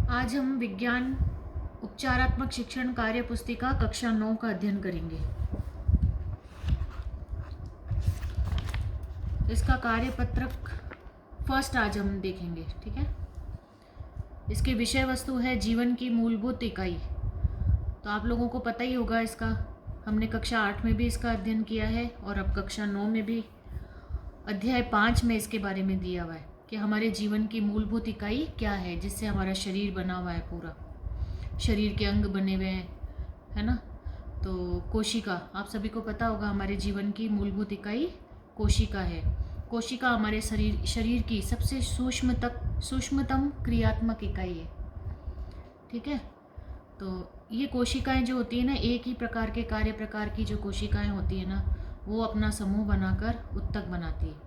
आज हम विज्ञान उपचारात्मक शिक्षण कार्य पुस्तिका कक्षा 9 का अध्ययन करेंगे। इसका कार्यपत्रक फर्स्ट आज हम देखेंगे, ठीक है। इसके विषय वस्तु है जीवन की मूलभूत इकाई। तो आप लोगों को पता ही होगा इसका, हमने कक्षा 8 में भी इसका अध्ययन किया है और अब कक्षा 9 में भी अध्याय 5 में इसके बारे में दिया हुआ है कि हमारे जीवन की मूलभूत इकाई क्या है, जिससे हमारा शरीर बना हुआ है, पूरा शरीर के अंग बने हुए हैं, है ना। तो कोशिका, आप सभी को पता होगा हमारे जीवन की मूलभूत इकाई कोशिका है। कोशिका हमारे शरीर की सबसे सूक्ष्मतम क्रियात्मक इकाई है, ठीक है। तो ये कोशिकाएं जो होती है ना, एक ही प्रकार के कार्य प्रकार की जो कोशिकाएं होती है ना, वो अपना समूह बनाकर उत्तक बनाती है।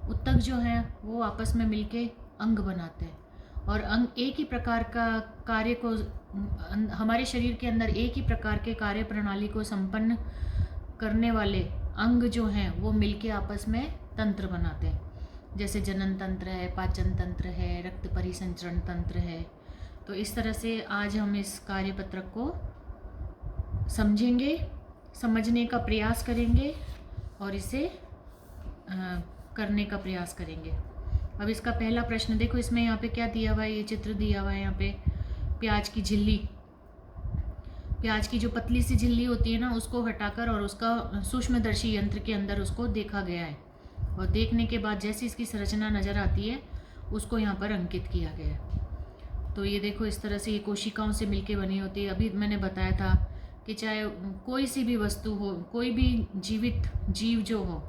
उत्तक जो है वो आपस में मिलके अंग बनाते हैं और अंग एक ही प्रकार का कार्य को, हमारे शरीर के अंदर एक ही प्रकार के कार्य प्रणाली को संपन्न करने वाले अंग जो हैं वो मिलके आपस में तंत्र बनाते हैं। जैसे जनन तंत्र है, पाचन तंत्र है, रक्त परिसंचरण तंत्र है। तो इस तरह से आज हम इस कार्यपत्रक को समझेंगे, समझने का प्रयास करेंगे और इसे करने का प्रयास करेंगे। अब इसका पहला प्रश्न देखो, इसमें यहाँ पे क्या दिया हुआ है, ये चित्र दिया हुआ है यहाँ पे प्याज की झिल्ली। प्याज की जो पतली सी झिल्ली होती है ना, उसको हटाकर और उसका सूक्ष्मदर्शी यंत्र के अंदर उसको देखा गया है और देखने के बाद जैसी इसकी संरचना नज़र आती है उसको यहाँ पर अंकित किया गया है। तो ये देखो, इस तरह से ये कोशिकाओं से मिलके बनी होती है। अभी मैंने बताया था कि चाहे कोई सी भी वस्तु हो, कोई भी जीवित जीव जो हो,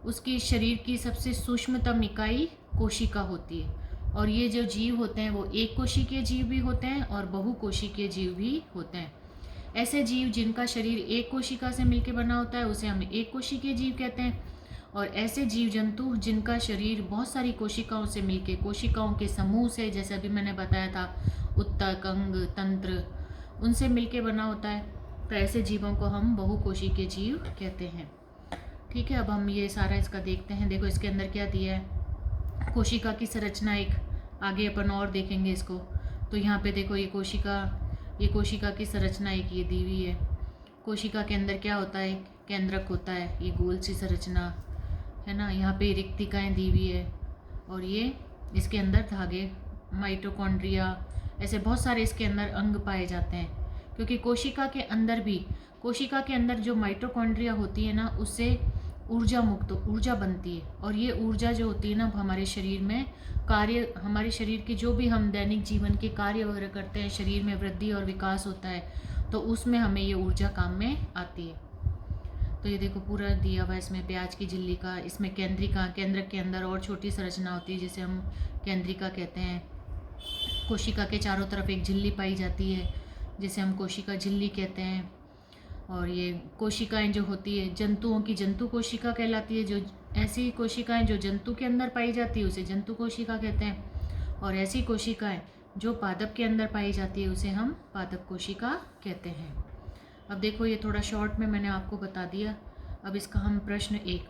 उसकी शरीर की सबसे सूक्ष्मतम इकाई कोशिका होती है। और ये जो जीव होते हैं वो एक कोशिकीय जीव भी होते हैं और बहुकोशिकीय जीव भी होते हैं। ऐसे जीव जिनका शरीर एक कोशिका से मिलकर बना होता है उसे हम एक कोशिकीय जीव कहते हैं। और ऐसे जीव जंतु जिनका शरीर बहुत सारी कोशिकाओं से मिलके, कोशिकाओं के समूह से, जैसे अभी मैंने बताया था उत्तक, अंग, तंत्र, उनसे मिलके बना होता है, तो ऐसे जीवों को हम बहुकोशिकीय जीव कहते हैं, ठीक है। अब हम ये सारा इसका देखते हैं। देखो इसके अंदर क्या दिया है, कोशिका की संरचना एक, आगे अपन और देखेंगे इसको। तो यहाँ पे देखो ये कोशिका की संरचना एक ये दी हुई है। कोशिका के अंदर क्या होता है, केंद्रक होता है, ये गोल सी संरचना है ना। यहाँ पे रिक्तिकाएँ दी हुई है और ये इसके अंदर धागे, माइटोकॉन्ड्रिया, ऐसे बहुत सारे इसके अंदर अंग पाए जाते हैं। क्योंकि कोशिका के अंदर जो माइटोकॉन्ड्रिया होती है ना, उससे ऊर्जा बनती है। और ये ऊर्जा जो होती है ना, हमारे शरीर में हमारे शरीर की जो भी हम दैनिक जीवन के कार्य वगैरह करते हैं, शरीर में वृद्धि और विकास होता है, तो उसमें हमें ये ऊर्जा काम में आती है। तो ये देखो पूरा दिया हुआ है इसमें प्याज की झिल्ली का। इसमें केंद्रक के अंदर और छोटी संरचना होती है जिसे हम केंद्रिका कहते हैं। कोशिका के चारों तरफ एक झिल्ली पाई जाती है जिसे हम कोशिका झिल्ली कहते हैं। और ये कोशिकाएं जो होती है जंतुओं की, जंतु कोशिका कहलाती है। जो ऐसी कोशिकाएं जो जंतु के अंदर पाई जाती है उसे जंतु कोशिका कहते हैं। और ऐसी कोशिकाएं जो पादप के अंदर पाई जाती है उसे हम पादप कोशिका कहते हैं। अब देखो ये थोड़ा शॉर्ट में मैंने आपको बता दिया। अब इसका हम प्रश्न 1,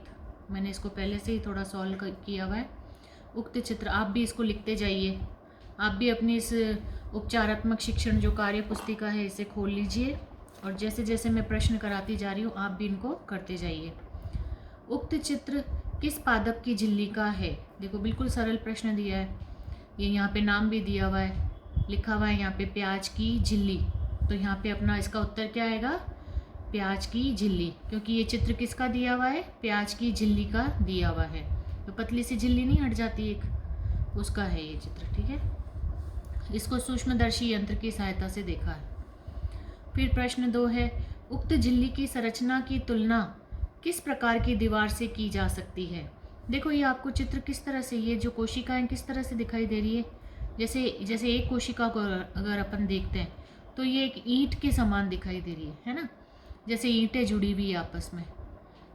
मैंने इसको पहले से ही थोड़ा सॉल्व किया हुआ है। उक्त चित्र, आप भी इसको लिखते जाइए। आप भी अपनी इस उपचारात्मक शिक्षण जो कार्य पुस्तिका है इसे खोल लीजिए और जैसे जैसे मैं प्रश्न कराती जा रही हूँ आप भी इनको करते जाइए। उक्त चित्र किस पादप की झिल्ली का है? देखो बिल्कुल सरल प्रश्न दिया है। ये यहाँ पे नाम भी दिया हुआ है, लिखा हुआ है यहाँ पे प्याज की झिल्ली। तो यहाँ पे अपना इसका उत्तर क्या आएगा, प्याज की झिल्ली। क्योंकि ये चित्र किसका दिया हुआ है, प्याज की झिल्ली का दिया हुआ है। तो पतली सी झिल्ली नहीं हट जाती एक, उसका है ये चित्र, ठीक है। इसको सूक्ष्मदर्शी यंत्र की सहायता से देखा है। फिर प्रश्न 2 है, उक्त झिल्ली की संरचना की तुलना किस प्रकार की दीवार से की जा सकती है? देखो ये आपको चित्र किस तरह से, ये जो कोशिकाएं किस तरह से दिखाई दे रही है, जैसे एक कोशिका को अगर अपन देखते हैं तो ये एक ईंट के समान दिखाई दे रही है ना। जैसे ईंटें जुड़ी हुई है आपस में,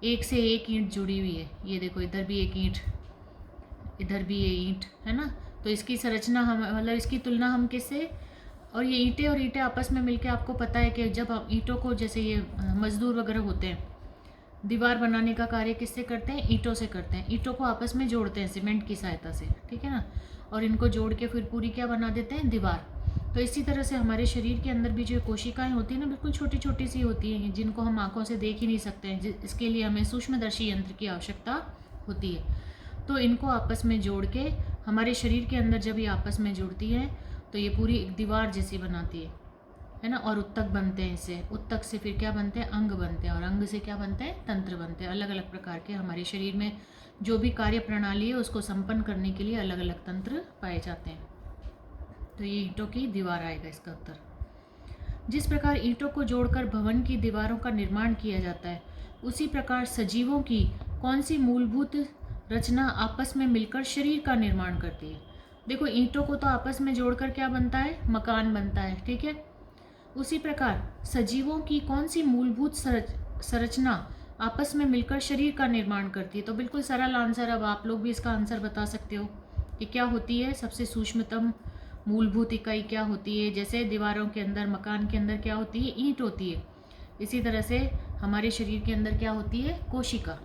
एक से एक ईंट जुड़ी हुई है। ये देखो इधर भी एक ईंट, इधर भी ये ईंट, है ना। तो इसकी संरचना हम, मतलब इसकी तुलना हम किससे, और ये ईंटें आपस में मिलके, आपको पता है कि जब हम ईंटों को, जैसे ये मजदूर वगैरह होते हैं, दीवार बनाने का कार्य किससे करते हैं, ईंटों से करते हैं। ईंटों को आपस में जोड़ते हैं सीमेंट की सहायता से, ठीक है ना। और इनको जोड़ के फिर पूरी क्या बना देते हैं, दीवार। तो इसी तरह से हमारे शरीर के अंदर भी जो कोशिकाएं होती हैं ना, बिल्कुल छोटी छोटी सी होती हैं, जिनको हम आंखों से देख ही नहीं सकते हैं। इसके लिए हमें सूक्ष्मदर्शी यंत्र की आवश्यकता होती है। तो इनको आपस में जोड़ के हमारे शरीर के अंदर जब ये आपस में जुड़ती है तो ये पूरी एक दीवार जैसी बनाती है ना। और उत्तक बनते हैं इससे, उत्तक से फिर क्या बनते हैं, अंग बनते हैं, और अंग से क्या बनते हैं, तंत्र बनते हैं। अलग अलग प्रकार के हमारे शरीर में जो भी कार्य प्रणाली है उसको संपन्न करने के लिए अलग अलग तंत्र पाए जाते हैं। तो ये ईंटों की दीवार आएगा इसका उत्तर। जिस प्रकार ईंटों को जोड़कर भवन की दीवारों का निर्माण किया जाता है, उसी प्रकार सजीवों की कौन सी मूलभूत रचना आपस में मिलकर शरीर का निर्माण करती है। देखो, ईंटों को तो आपस में जोड़कर क्या बनता है, मकान बनता है, ठीक है। उसी प्रकार सजीवों की कौन सी मूलभूत संरचना आपस में मिलकर शरीर का निर्माण करती है। तो बिल्कुल सरल आंसर, अब आप लोग भी इसका आंसर बता सकते हो कि क्या होती है सबसे सूक्ष्मतम मूलभूत इकाई क्या होती है। जैसे दीवारों के अंदर, मकान के अंदर क्या होती है, ईंट होती है। इसी तरह से हमारे शरीर के अंदर क्या होती है, कोशिका।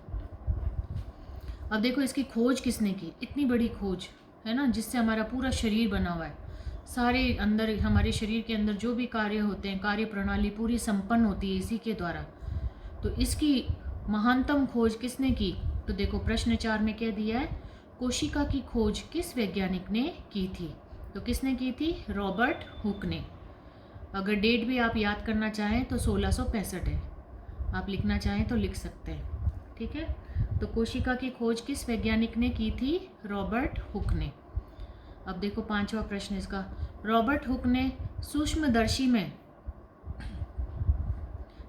अब देखो, इसकी खोज किसने की, इतनी बड़ी खोज है ना, जिससे हमारा पूरा शरीर बना हुआ है। सारे अंदर हमारे शरीर के अंदर जो भी कार्य होते हैं, कार्य प्रणाली पूरी संपन्न होती है इसी के द्वारा। तो इसकी महानतम खोज किसने की। तो देखो, प्रश्न 4 में क्या दिया है, कोशिका की खोज किस वैज्ञानिक ने की थी। तो किसने की थी, रॉबर्ट हुक ने। अगर डेट भी आप याद करना चाहें तो 1665 है, आप लिखना चाहें तो लिख सकते हैं, ठीक है। तो कोशिका की खोज किस वैज्ञानिक ने की थी, रॉबर्ट हुक ने। अब देखो 5वां प्रश्न इसका, रॉबर्ट हुक ने सूक्ष्मदर्शी में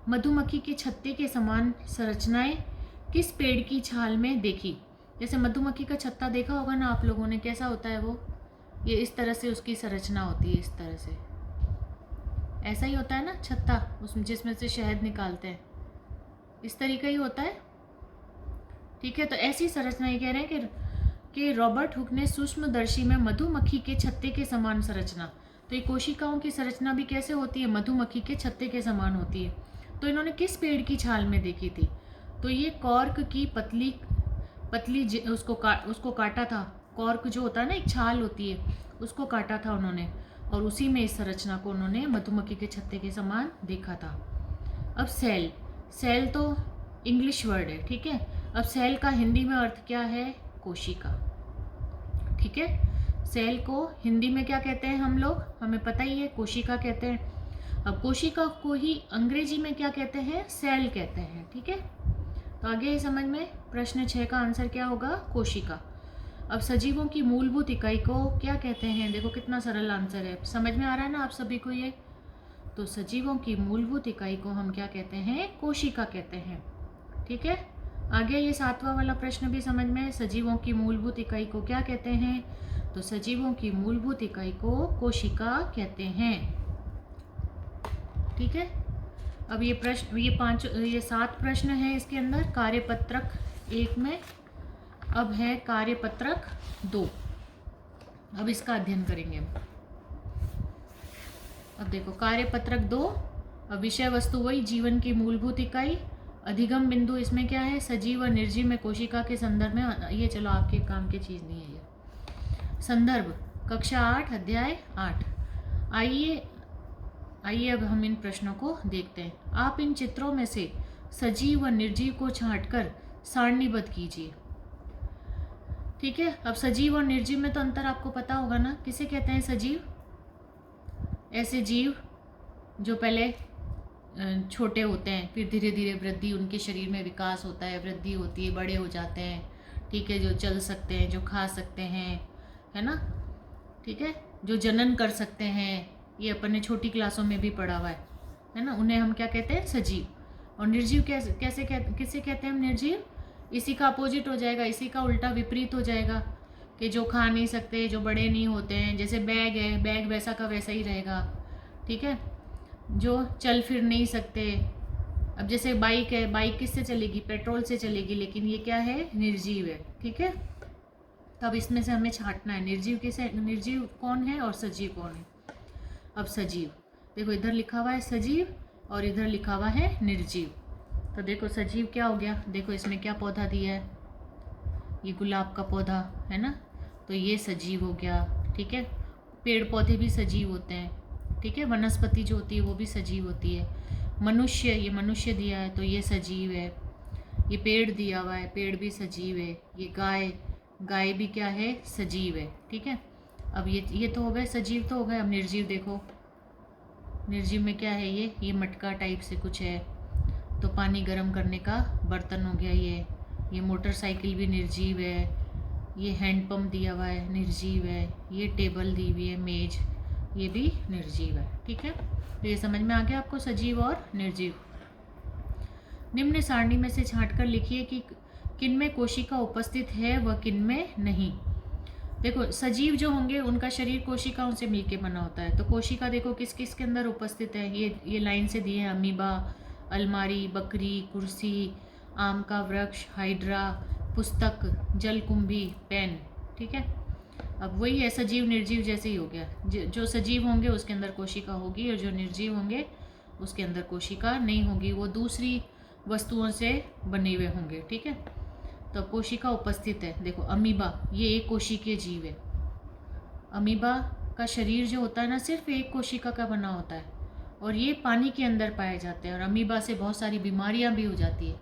मधुमक्खी के छत्ते के समान संरचनाएं किस पेड़ की छाल में देखी। जैसे मधुमक्खी का छत्ता देखा होगा ना आप लोगों ने, कैसा होता है वो, ये इस तरह से उसकी संरचना होती है, इस तरह से ऐसा ही होता है ना छत्ता, उसमें जिसमें से शहद निकालते हैं, इस तरीके ही होता है, ठीक है। तो ऐसी संरचना ये कह रहे हैं कि रॉबर्ट हुक ने सूक्ष्मदर्शी में मधुमक्खी के छत्ते के समान संरचना। तो ये कोशिकाओं की संरचना भी कैसे होती है, मधुमक्खी के छत्ते के समान होती है। तो इन्होंने किस पेड़ की छाल में देखी थी। तो ये कॉर्क की पतली उसको काटा था। कॉर्क जो होता है ना, एक छाल होती है, उसको काटा था उन्होंने, और उसी में इस संरचना को उन्होंने मधुमक्खी के छत्ते के समान देखा था। अब सेल तो इंग्लिश वर्ड है, ठीक है। अब सेल का हिंदी में अर्थ क्या है, कोशिका, ठीक है। सेल को हिंदी में क्या कहते हैं हम लोग, हमें पता ही है, कोशिका कहते हैं। अब कोशिका को ही अंग्रेजी में क्या कहते हैं, सेल कहते हैं, ठीक है। तो आगे समझ में, प्रश्न 6 का आंसर क्या होगा, कोशिका। अब सजीवों की मूलभूत इकाई को क्या कहते हैं। देखो कितना सरल आंसर है, समझ में आ रहा है ना आप सभी को ये। तो सजीवों की मूलभूत इकाई को हम क्या कहते हैं, कोशिका कहते हैं, ठीक है। आगे ये 7वां वाला प्रश्न भी समझ में, सजीवों की मूलभूत इकाई को क्या कहते हैं। तो सजीवों की मूलभूत इकाई को कोशिका कहते हैं, ठीक है। अब ये 7 प्रश्न है इसके अंदर कार्यपत्रक 1 में। अब है कार्यपत्रक 2, अब इसका अध्ययन करेंगे हम। अब देखो कार्यपत्रक 2, अब विषय वस्तु वही, जीवन की मूलभूत इकाई। अधिगम बिंदु इसमें क्या है, सजीव व निर्जीव में कोशिका के संदर्भ में। ये चलो आपके काम की चीज़ नहीं है ये। संदर्भ कक्षा 8 अध्याय 8। आइए अब हम इन प्रश्नों को देखते हैं। आप इन चित्रों में से सजीव व निर्जीव को छांटकर सारणीबद्ध कीजिए, ठीक है। अब सजीव और निर्जीव में तो अंतर आपको पता होगा ना, किसे कहते हैं सजीव, ऐसे जीव जो पहले छोटे होते हैं, फिर धीरे धीरे वृद्धि, उनके शरीर में विकास होता है, वृद्धि होती है, बड़े हो जाते हैं, ठीक है। जो चल सकते हैं, जो खा सकते हैं, है ना, ठीक है। जो जनन कर सकते हैं, ये अपन ने छोटी क्लासों में भी पढ़ा हुआ है ना, उन्हें हम क्या कहते हैं, सजीव। और निर्जीव किसे कहते हैं हम, निर्जीव, इसी का अपोजिट हो जाएगा, इसी का उल्टा विपरीत हो जाएगा, कि जो खा नहीं सकते, जो बड़े नहीं होते हैं। जैसे बैग है, बैग वैसा का वैसा ही रहेगा, ठीक है। जो चल फिर नहीं सकते, अब जैसे बाइक है, बाइक किससे चलेगी, पेट्रोल से चलेगी, लेकिन ये क्या है, निर्जीव है, ठीक है। तब इसमें से हमें छांटना है, निर्जीव कौन है और सजीव कौन है। अब सजीव, देखो इधर लिखा हुआ है सजीव और इधर लिखा हुआ है निर्जीव। तो देखो सजीव क्या हो गया, देखो इसमें क्या पौधा दिया है, ये गुलाब का पौधा है ना, तो ये सजीव हो गया, ठीक है। पेड़ पौधे भी सजीव होते हैं, ठीक है। वनस्पति जो होती है वो भी सजीव होती है। मनुष्य, ये मनुष्य दिया है तो ये सजीव है। ये पेड़ दिया हुआ है, पेड़ भी सजीव है। ये गाय, गाय भी क्या है, सजीव है। ठीक है। अब ये तो हो गए सजीव, तो हो गए। अब निर्जीव देखो, निर्जीव में क्या है, ये मटका टाइप से कुछ है, तो पानी गर्म करने का बर्तन हो गया ये मोटरसाइकिल भी निर्जीव है। ये हैंड पंप दिया हुआ है, निर्जीव है। ये टेबल दी हुई है, मेज, ये भी निर्जीव है। ठीक है। तो ये समझ में आ गया आपको सजीव और निर्जीव। निम्न सारणी में से छांट कर लिखिए कि किन में कोशिका उपस्थित है व किन में नहीं। देखो, सजीव जो होंगे उनका शरीर कोशिकाओं से मिलके बना होता है। तो कोशिका देखो किस किस के अंदर उपस्थित है, ये लाइन से दिए हैं। अमीबा, अलमारी, बकरी, कुर्सी, आम का वृक्ष, हाइड्रा, पुस्तक, जलकुंभी, पेन। ठीक है। अब वही है, सजीव निर्जीव जैसे ही हो गया। जो सजीव होंगे उसके अंदर कोशिका होगी और जो निर्जीव होंगे उसके अंदर कोशिका नहीं होगी, वो दूसरी वस्तुओं से बने हुए होंगे। ठीक है। तो कोशिका उपस्थित है। देखो, अमीबा, ये एक कोशिकीय जीव है। अमीबा का शरीर जो होता है ना, सिर्फ एक कोशिका का बना होता है और ये पानी के अंदर पाए जाते हैं। और अमीबा से बहुत सारी बीमारियां भी हो जाती है।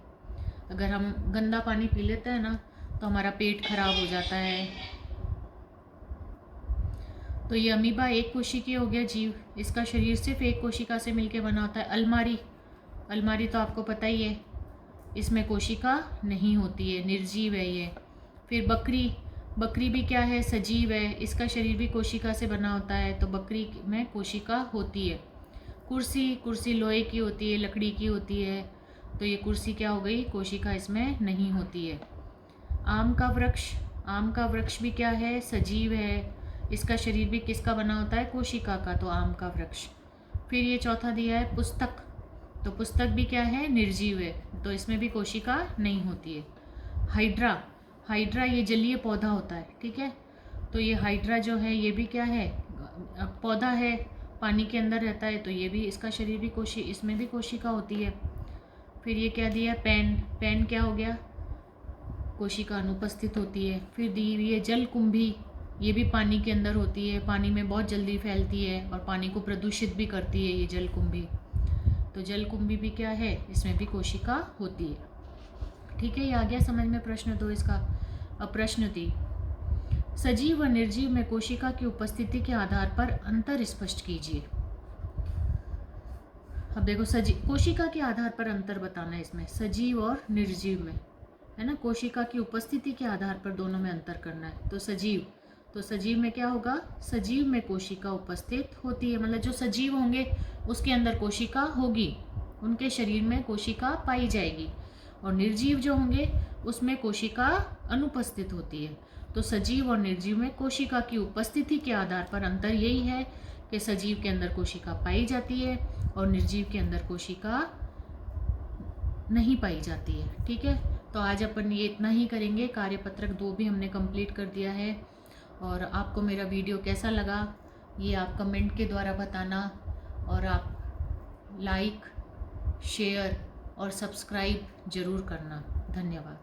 अगर हम गंदा पानी पी लेते हैं ना तो हमारा पेट खराब हो जाता है। तो ये अमीबा एक कोशिकीय हो गया जीव, इसका शरीर सिर्फ एक कोशिका से मिलकर बना होता है। अलमारी, अलमारी तो आपको पता ही है, इसमें कोशिका नहीं होती है, निर्जीव है ये। फिर बकरी, बकरी भी क्या है, सजीव है, इसका शरीर भी कोशिका से बना होता है, तो बकरी में कोशिका होती है। कुर्सी, कुर्सी लोहे की होती है, लकड़ी की होती है, तो ये कुर्सी क्या हो गई, कोशिका इसमें नहीं होती है। आम का वृक्ष, आम का वृक्ष भी क्या है, सजीव है, इसका शरीर भी किसका बना होता है, कोशिका का, तो आम का वृक्ष। फिर ये चौथा दिया है पुस्तक, तो पुस्तक भी क्या है, निर्जीव है, तो इसमें भी कोशिका नहीं होती है। हाइड्रा, हाइड्रा ये जलीय पौधा होता है। ठीक है। तो ये हाइड्रा जो है ये भी क्या है, पौधा है, पानी के अंदर रहता है, तो ये भी, इसका शरीर भी इसमें भी कोशिका होती है। फिर ये क्या दिया, पेन, पेन क्या हो गया, कोशिका अनुपस्थित होती है। फिर दी हुई है जलकुंभी, ये भी पानी के अंदर होती है, पानी में बहुत जल्दी फैलती है और पानी को प्रदूषित भी करती है ये जलकुंभी। तो जलकुंभी भी क्या है, इसमें भी कोशिका होती है। ठीक है। ये आ गया समझ में प्रश्न 2 इसका। अब प्रश्न 3, सजीव व निर्जीव में कोशिका की उपस्थिति के आधार पर अंतर स्पष्ट कीजिए। अब देखो, सजीव, कोशिका के आधार पर अंतर बताना है इसमें, सजीव और निर्जीव में, है ना। कोशिका की उपस्थिति के आधार पर दोनों में अंतर करना है। तो सजीव, तो सजीव में क्या होगा, सजीव में कोशिका उपस्थित होती है, मतलब जो सजीव होंगे उसके अंदर कोशिका होगी, उनके शरीर में कोशिका पाई जाएगी। और निर्जीव जो होंगे उसमें कोशिका अनुपस्थित होती है। तो सजीव और निर्जीव में कोशिका की उपस्थिति के आधार पर अंतर यही है कि सजीव के अंदर कोशिका पाई जाती है और निर्जीव के अंदर कोशिका नहीं पाई जाती है। ठीक है। तो आज अपन ये इतना ही करेंगे। कार्यपत्रक 2 भी हमने कंप्लीट कर दिया है। और आपको मेरा वीडियो कैसा लगा ये आप कमेंट के द्वारा बताना, और आप लाइक, शेयर और सब्सक्राइब ज़रूर करना। धन्यवाद।